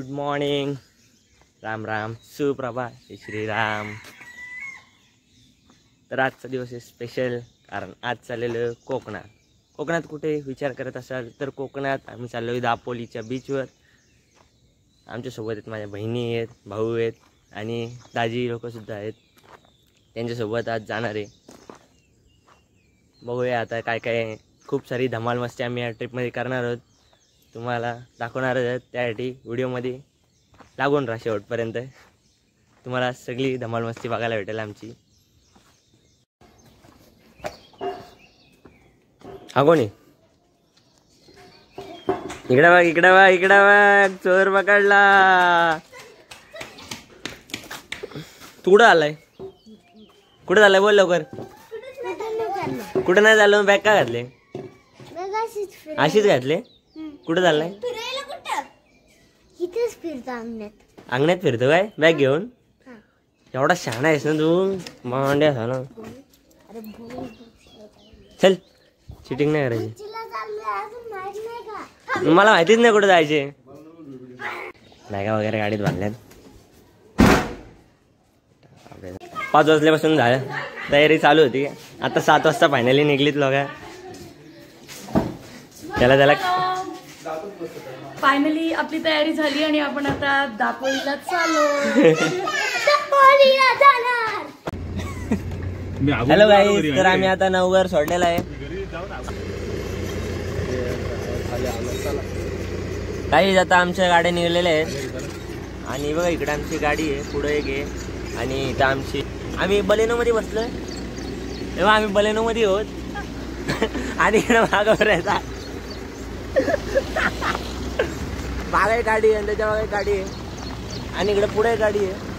Good morning, Ram Ram, सुप्रभात, जय श्रीराम. तर आजचा दिवस आहे स्पेशल, कारण आज चाललेलं कोकणात. कोकणात कुठे विचार करत असाल तर कोकणात आम्ही चाललो दापोलीच्या बीचवर. आमच्यासोबत आहेत माझ्या बहिणी आहेत, भाऊ आहेत आणि दाजी लोकसुद्धा आहेत. त्यांच्यासोबत आज जाणार आहे. बघूया आता काय काय, खूप सारी धमाल मस्ती आम्ही या ट्रिपमध्ये करणार आहोत, तुम्हाला दाखवणार आहोत. त्यासाठी व्हिडिओमध्ये लागून राहा शेवटपर्यंत, तुम्हाला सगळी धमाल मस्ती बघायला भेटेल आमची. हा कोणी? इकडे बघ, इकडे बघ, इकडे बघ, चोर पकडला. तू कुठं आलाय? कुठं झालाय बोल लवकर. कुठं नाही झालं, बॅग का घातले? अशीच घातले. कुठं चाललाय? अंगणात फिरतो काय बॅग घेऊन? एवढा शहाणा आहेस ना तू, मांड्या झाला. चल, चिटिंग नाही करायची. मला माहितीच नाही कुठं जायचे. बॅगा वगैरे गाडीत बांधल्यात. 5 वाजल्यापासून झालं, तयारी चालू होती. आता 7 वाजता फायनली निघलीत लोक. त्याला फायनली आपली तयारी झाली आणि आपण आता दापोलीला चाललो. हॅलो गाईज, तर आम्ही आता नवघर सोडलेला आहे. काही आता आमच्या गाड्या निघलेल्या आहेत आणि बघा इकडे आमची गाडी आहे, पुढे एक आहे आणि इथं आम्ही बलेनो मध्ये बसलोय. तेव्हा आम्ही बलेनो मध्ये आहोत आणि इकडे मागावर यायचा मागे गाडी आहे, त्याच्या मागे गाडी आहे आणि इकडे पुढे गाडी आहे.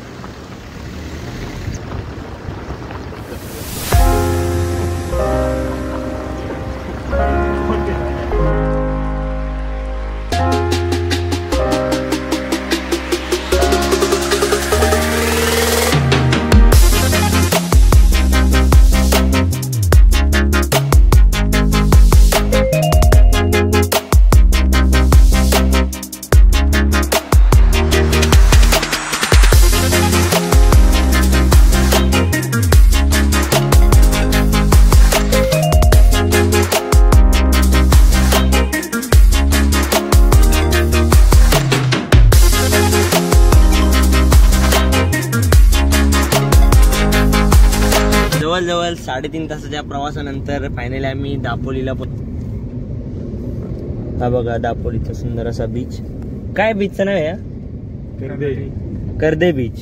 जवळजवळ 3.5 तासाच्या प्रवासानंतर फायनली आम्ही दापोलीला हा बघा दापोलीचा सुंदर असा बीच. काय बीचचं नाव आहे? कर्दे बीच.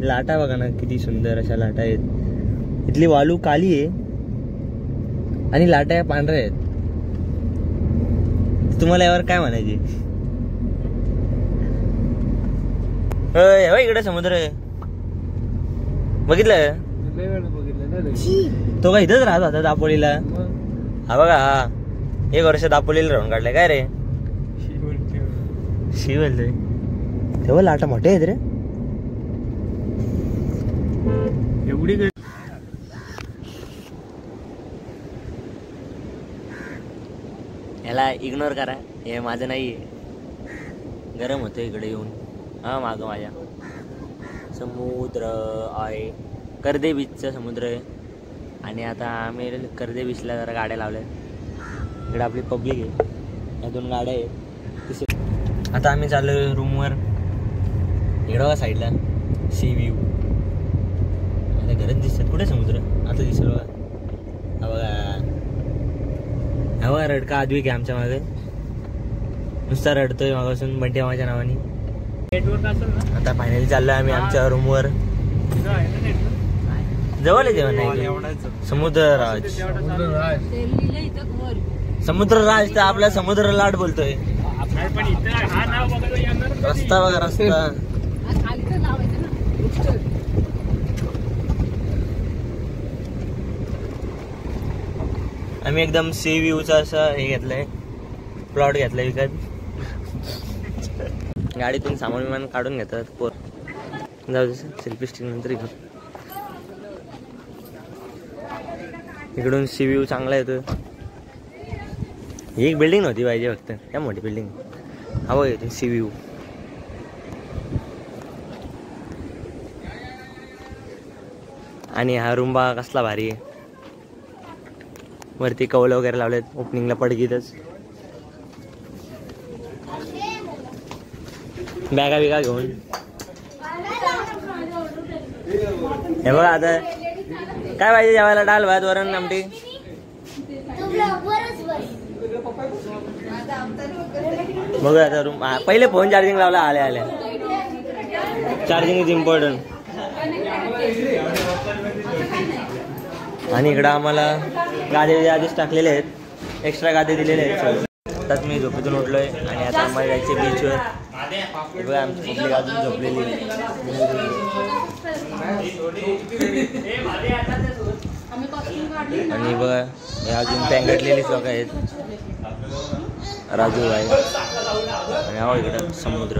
लाटा बघा ना, किती सुंदर अशा लाटा आहेत. इथली वालू काली आहे आणि लाटा पांढऱ्या आहेत. तुम्हाला यावर काय म्हणायचे? इकडे समुद्र आहे, बघितलं? तो का इथंच राहत होता दापोलीला? हा बघा, हा 1 वर्ष दापोलीला राहून काढलाय. काय रे शिवल तेव्हा लाटा मोठे आहेत रे. एवढी याला इग्नोर करा, हे माझं नाहीये. गरम होतं इकडे येऊन. हा माग माझ्या समुद्र आहे, कर्दे बीचचा समुद्र आहे. आणि आता आम्ही कर्दे बीचला जरा गाड्या लावल्या. इकडे आपली पब्लिक आहे, या 2 गाड्या आहेत. आता आम्ही चाललो रूमवर. इकडं बघा साईडला सी व्ह्यू. आता घरच दिसतात. कुठे समुद्र आता दिसेल बघा. हा बघा, हा बघा रडका आदविक आहे आमच्या मागे, नुसता रडतोय मागापासून बंटी मामाच्या नावाने. आता फायनली चाललोय आम्ही आमच्या रूमवर. जवळ आहे जेवण नाही. समुद्रराज, समुद्रराज तर आपला समुद्र लाट बोलतोय. रस्ता बघा, रस्ता. आम्ही एकदम सी व्ह्यूचा असं हे घेतलंय, प्लॉट घेतलाय विकत. गाडीतून सामान विमान काढून घेतात पोर. जाऊ दे, सेल्फी स्टिक नंतर घेऊ. इकडून सी व्ह्यू चांगला येतो. ही एक बिल्डिंग नव्हती पाहिजे फक्त, त्या मोठी बिल्डिंग. हवं येते सी व्ह्यू. आणि हा रूम बघा कसला भारी आहे. वरती कौल वगैरे लावलेत ओपनिंगला पडकीतच. बॅगा बिगा घेऊन हे बघा. आता काय पाहिजे जेवायला? डाल भात वरण आमटी. बघू आता रूम. पहिले फोन चार्जिंग लावला आल्या आल्या. Charging is important. आणि इकडं आम्हाला गादे आधीच टाकलेले आहेत. एक्स्ट्रा गादे दिलेले आहेत. आताच मी झोपेतून उठलोय आणि आता आम्हाला जायचे बीचवर. बघा आमची पब्लिक अजून झोपलेली. आणि बघा हे अजून पॅंगटलेलीच लोक आहेत. राजू आहे आणि आहो इकडं समुद्र.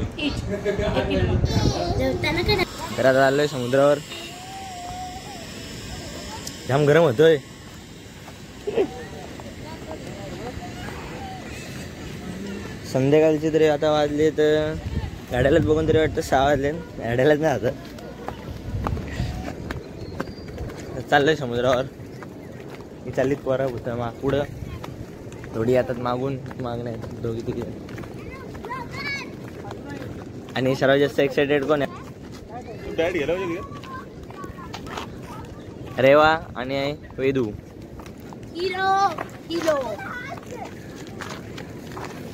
तर आता चाललोय समुद्रावर. जाम गरम होतोय. संध्याकाळचे तरी आता वाजले तर गाड्यालाच बघून तरी वाटतं 6 वाजले. गाड्यालाच नाही आता. चाललोय समुद्रावर. ही चाललीत पोरं होतं माग पुढं. थोडी येतात मागून माग नाही दोघी तिघी. आणि सर्वात जास्त एक्साइटेड कोण आहे? रेवा आणि वेदू.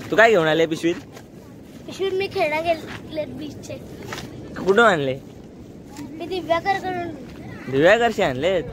तू काय घेऊन आले पिशवीत? पिशवीत मी खेळा गेले बीचचे. कुठून आणले? मी दिव्याकरकडून. दिव्याकरशी आणलेत?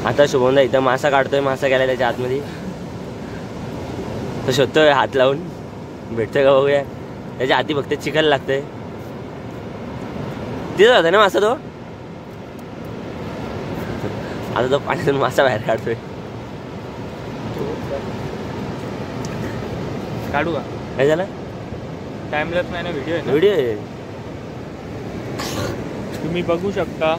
आता शुभमदा इथं मासा काढतोय. मासा गेला त्याच्या आतमध्ये. तो शोधतोय हात लावून. भेटतोय का बघूया. त्याच्या हाती फक्त चिकन लागतंय. तिथं होता ना मासा तो. आता तो पाण्यातून मासा बाहेर काढतोय. काढू का? काय झालं? टाइमलेस नाही ना व्हिडिओ. व्हिडिओ आहे. तुम्ही बघू शकता.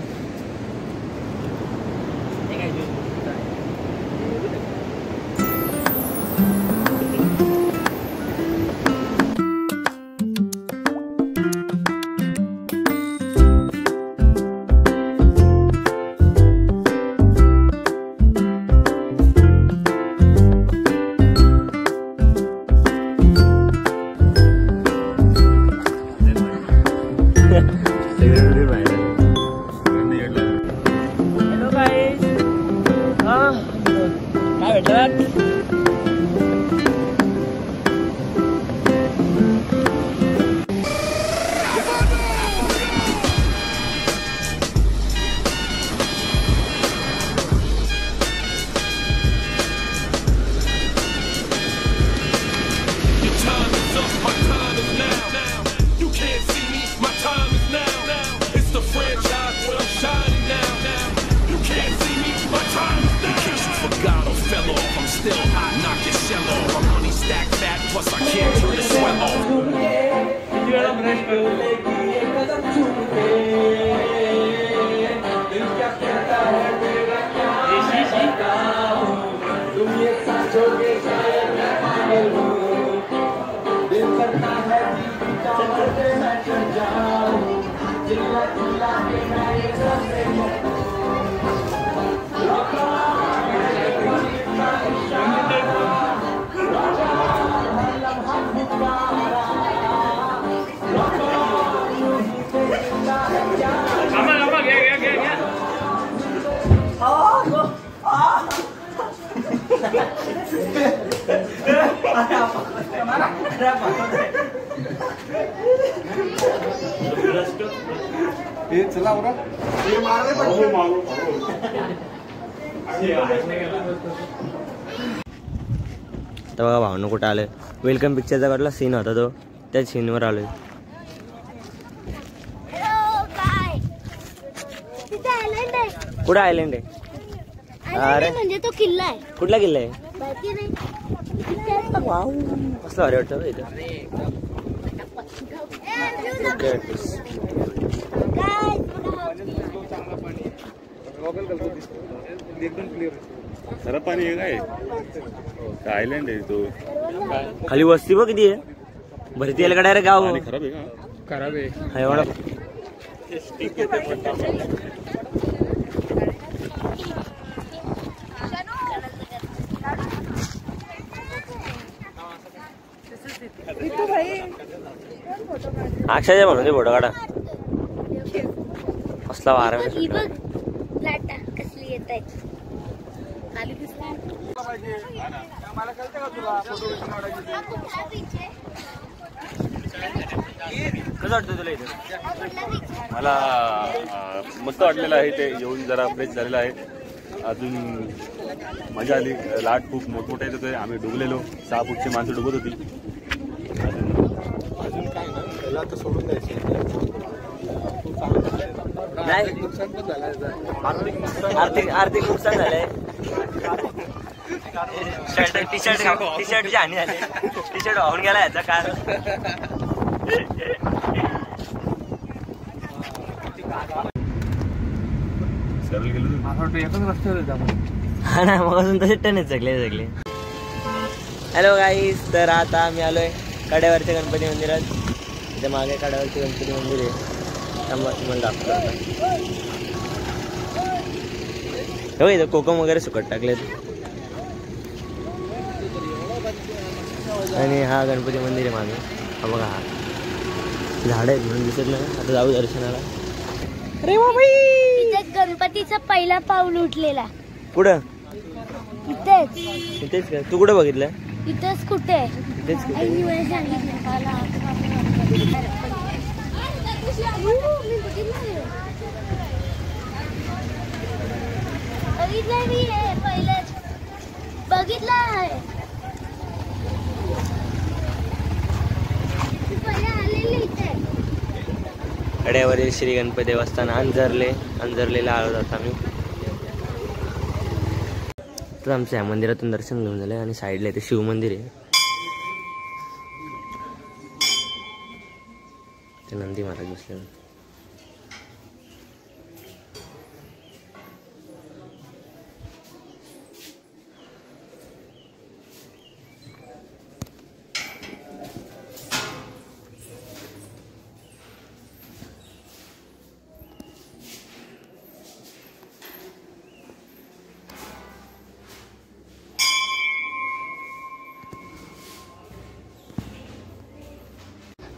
तर बघा भावना कुठं आलं. वेलकम पिक्चरचा कडला सीन होता तो, त्याच सीनवर आलोय. कुठं आयलंड आहे? अरे म्हणजे तो किल्ला आहे. कुठला किल्ला आहे? माहिती नाही. वाव, कसलं भारी वाटतं इथं. खरं पाणी आहे काय? आयलंड आहे तो. खाली वस्ती बघ किती आहे. भरती यायला डायरेक्ट गाव खराब आहे का? खराब आहे. एवढा अक्षय म्हणून ते फोटो काढा. कसला वारा ही बघ लाटा कसली येत आहेत. खाली कसं वाटतं तुला इथं? मला मस्त वाटलेलं आहे ते येऊन. जरा फ्रेश झालेलं आहे. अजून मजा आली. लाट खूप मोठमोठ्या येत होते. आम्ही डुबलेलो. 6 फूटची माणसं डुबत होती. अजून काय त्याला तर सोडून द्यायचं. आर्थिक नुकसान झालंय. टी शर्ट हानी झाली. टी शर्ट वाहून गेला याचा कारण. सरळ गेलो एकच रस्त्यावर येत आपण. हा ना, मग अजून तसे टनेच सगळे. हॅलो गाईस, तर आता आम्ही आलोय कड्यावरच्या गणपती मंदिरात. इथे मागे कड्यावरचे गणपती मंदिर आहे. त्यामुळे तुम्हाला दाखवतो. हो, इथं कोकम वगैरे सुकट टाकलेत. आणि हा गणपती मंदिर आहे मागे. हा बघा, हा झाड आहेत म्हणून दिसत नाही. आता जाऊ दर्शनाला. अरे बाबाई, इथे गणपतीचा पहिला पाऊल उठलेला. कुठं? इथेच. इथेच का? तू कुठं बघितलं? इथेच कुठे? इथेच कुठे? आई मला सांगितलं. बघितलंय मी हे पहिलेच. बघितलं आहे. पहिले आलेले इथे. कड्यावरील श्री गणपती देवस्थान अंजरलेला आलो जातो आम्ही. तर आमचं या मंदिरातून दर्शन घेऊन झालंय. आणि साईडला इथे शिव मंदिर आहे. ते नंदी महाराज बसले.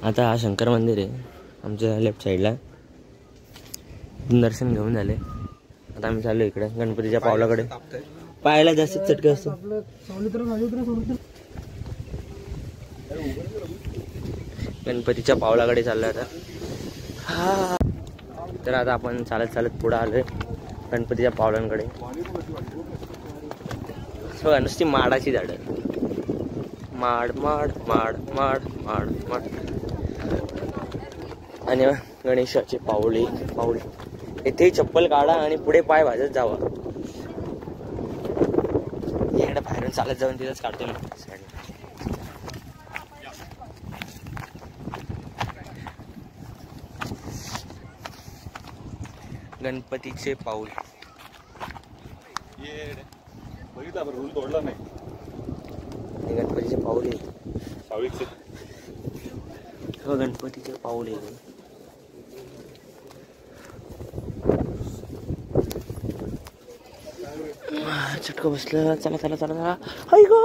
आता हा शंकर मंदिर आहे आमच्या लेफ्ट साईडला. दर्शन घेऊन झाले. आता आम्ही चाललो इकडे गणपतीच्या पावलाकडे. पायाला जास्त चटके असतो. गणपतीच्या पावलाकडे चाललोय आता. हा, तर आता आपण चालत चालत पुढे आलोय गणपतीच्या पावलांकडे. बघा, नुसती माडाची झाडं. माड माड माड माड माड माड. आणि गणेशाची पाऊली. इथे चप्पल काढा आणि पुढे पाय भाजत जावा. इकडे बाहेरून चालत जाऊन तिथंच काढतो मी. गणपतीचे पाऊल. बघितला रूल तोडला नाही. गणपतीचे पाऊल आहे. साविकचे गणपतीचे पाऊल आहे. चटकं बसलं. चला चला चला चला. हाय गो,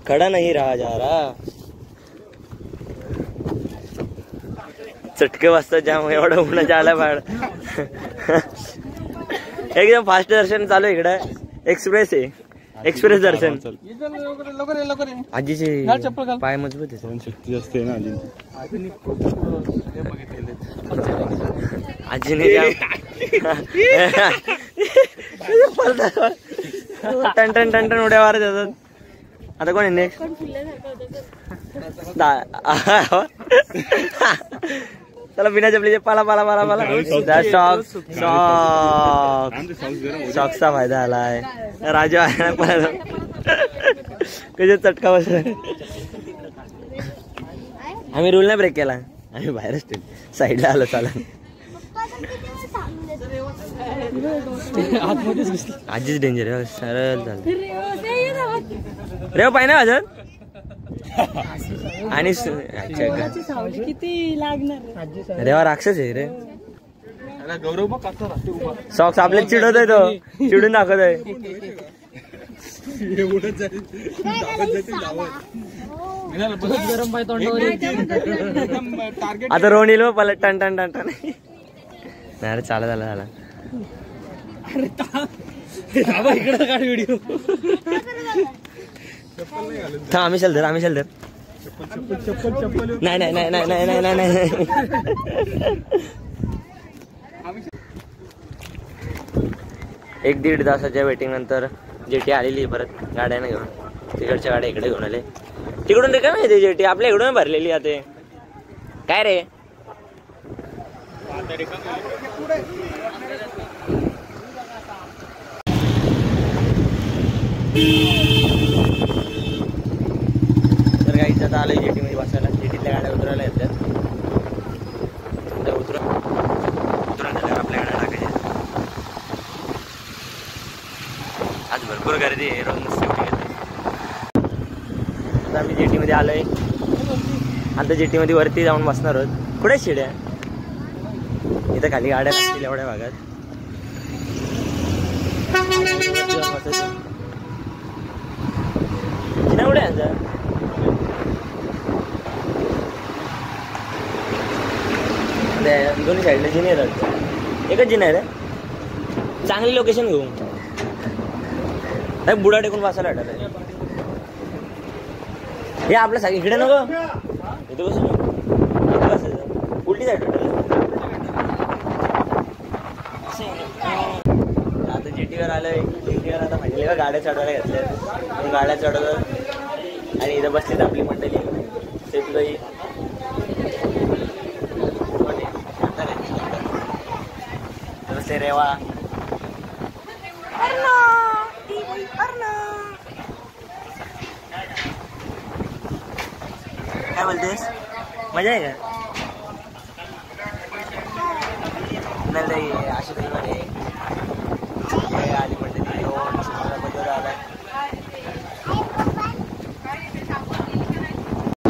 खडा नाही रहा जा रहा. चटके वाजतात ज्यामुळे एवढं उन्हाच्या आला बाळ. एकदम फास्ट दर्शन चालू इकडं. एक्सप्रेस आहे. एक्सप्रेस दर्शन. चल. आजीचे पाय मजबूत आहे. सहन शक्ती असते ना आजीने. आजीने टन टन टन टन उड्या मारत जातात. आता कोण आहे नेक्स्ट? चला बिना चपलीचे पाला पाला पाला पाला. शॉक्सचा फायदा आलाय. राजू आहे कधी चटका बस. आम्ही रूल नाही ब्रेक केला. आम्ही बाहेरच साईडला आलो. चाला आजीच डेंजर आहे. सरळ चालत रेव पाय ना वाजत. आणि किती लागणार रेवा राक्षस आहे रे. सॉक्स आपल्या चिडवत आहे. तो चिडून दाखवत आहे. गरम पाय तोंडावर. आता रोहन येईल पलट टन टन टन टन. नाही चाला झाला झाला. इकडे काढ व्हिडिओ. आम्ही चल धर. आम्ही चल धर. नाही नाही नाही नाही नाही नाही नाही. एक दीड तासाच्या वेटिंग नंतर जेटी आलेली परत गाड्याने घेऊन. तिकडच्या गाड्या इकडे घेऊन आले. तिकडून रे काय माहिती जेटी आपल्या इकडून भरलेली आता. काय रे तर गाईच आता आलं जेटीमध्ये बसायला. जेटीतल्या गाड्या उतरायला येतात. उतरून झाल्यावर आपल्या गाड्या टाकायच्या. आज भरपूर गर्दी आहे. रोज नसते एवढी गर्दी. आता आम्ही जेटीमध्ये आलोय. आता जेटीमध्ये वरती जाऊन बसणार आहोत. कुठे शिड्या इथं खाली गाड्या लागतील एवढ्या भागात. जिना कुठे आहे यांचा? दोन्ही साईडला जिने येतात. एकच जिना आहे रे. चांगली लोकेशन घेऊ. बुडा टेकून बसायला वाटत आहे. हे आपलं सगळं इकडे नको. इथे बसू. इथे बसायचं. उलटी साईड आता जेटीवर आलोय. जेटीवर आता म्हणजे गाड्या चढवायला घेतल्या. गाड्या चढवतात आणि इथं बसलीत आपली मंडळी. सेफगाई बसले. रेवा काय बोलतेस? मजा आहे का? नाही अशी तरी आली म्हणते.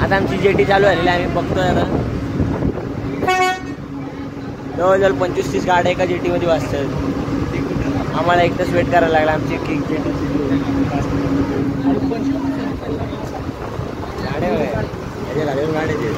आता आमची जेटी चालू झालेली आम्ही बघतोय. आता जवळजवळ 25-30 गाड्या एका जेटीमध्ये वाजतात. आम्हाला एक तास वेट करायला लागला आमची जेटी. गाड्या गाड्यावर गाड्याचे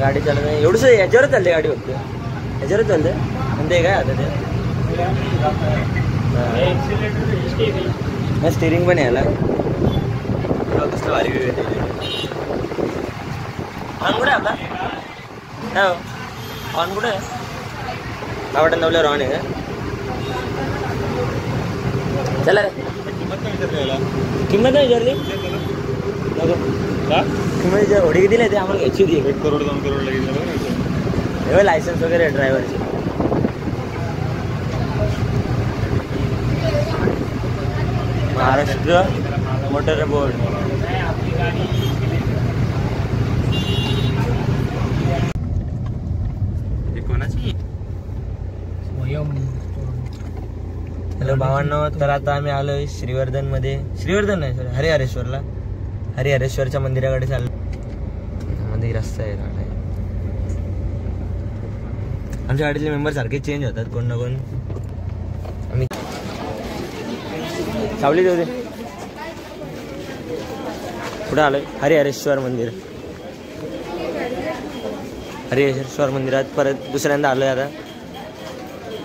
गाडी चालत नाही. एवढंच याच्यावरच चालते गाडी. फक्त याच्यावरच चालते. आणि ते काय आता ते स्टिअरिंग पण यायला कसलं भारी वेळ. ऑन कुठे आहे आपला? काय ऑन कुठे आहे? आवडत नवल्यावर ऑन आहे का? चला रे. किंमत नाही विचारली. किंमत होडी किती नाही ते आम्हाला घ्यायची होती. 1 करोड 2 करोड लागेल. लायसन्स वगैरे ड्रायव्हरचे. Maharashtra motor board. कोणाची? हॅलो भावांनो, तर आता आम्ही आलोय श्रीवर्धन मध्ये. श्रीवर्धन नाही, सॉरी, हरिहरेश्वरला. हरिहरेश्वरच्या मंदिराकडे चाललो. मध्ये रस्ता आहे. आमच्या गाडीतले मेंबर सारखे चेंज होतात कोण ना कोण. आम्ही सावली जाऊ दे. कुठं आलोय? हरिहरेश्वर मंदिर. हरिहरेश्वर मंदिरात परत दुसऱ्यांदा आलोय आता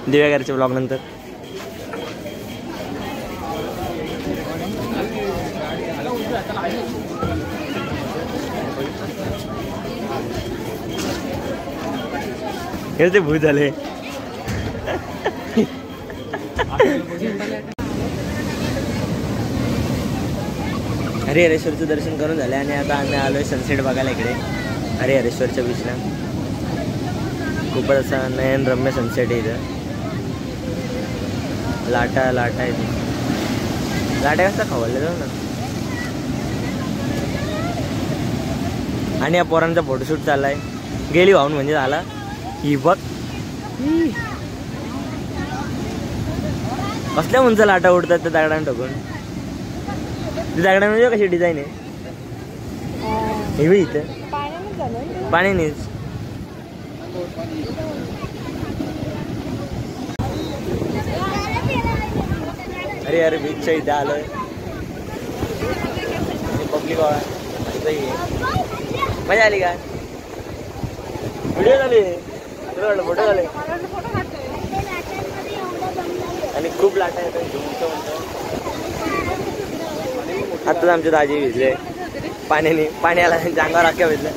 दिव्यागारच्या ब्लॉग नंतर. हे ते भूत झाले. हरिहरेश्वरचं दर्शन करून झालं आणि आता आम्ही आलोय सनसेट बघायला इकडे हरिहरेश्वरच्या बीचला. खूपच असा नयनरम्य सनसेट आहे इथं. लाटा लाटा आहे. लाटा कसा खवळल्या जाऊ ना. आणि या पोरांचा फोटोशूट चाललाय. गेली वाहून म्हणजे झाला. ही बघ कसल्या उंच लाटा उडतात त्या दगडांना टाकून. ते दगडांना म्हणजे कशी डिझाईन आहे हे इथं पाण्यानेच. अरे अरे बीचच्या इथे आलोय. पब्लिक मजा आली का? व्हिडिओ झाली, फोटो झाले आणि खूप लाटा येतात. आताच आमचे दाजी भिजले पाण्याने. पाण्याला जांगावर अख्ख्या भिजल्या.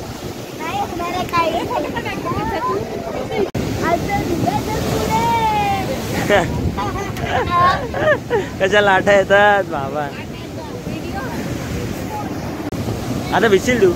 कशा लाटा येतात बाबा. आता भिजशील तू.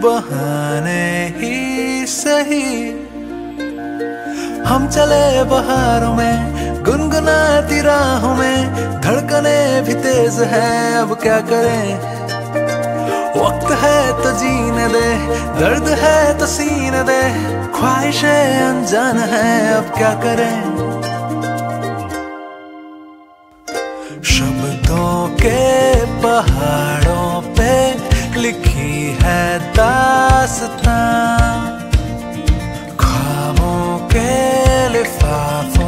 बहाने ही सही हम चले बहारों में, गुनगुनाती राहों में, धड़कने भी तेज है अब क्या करें। वक्त है तो जीने दे, दर्द है तो सीने दे, ख्वाहिशें अनजान है अब क्या करें। शब्दों के पहाड़ों पे लिखी है दास्तां, ख्वाबों के लिफाफों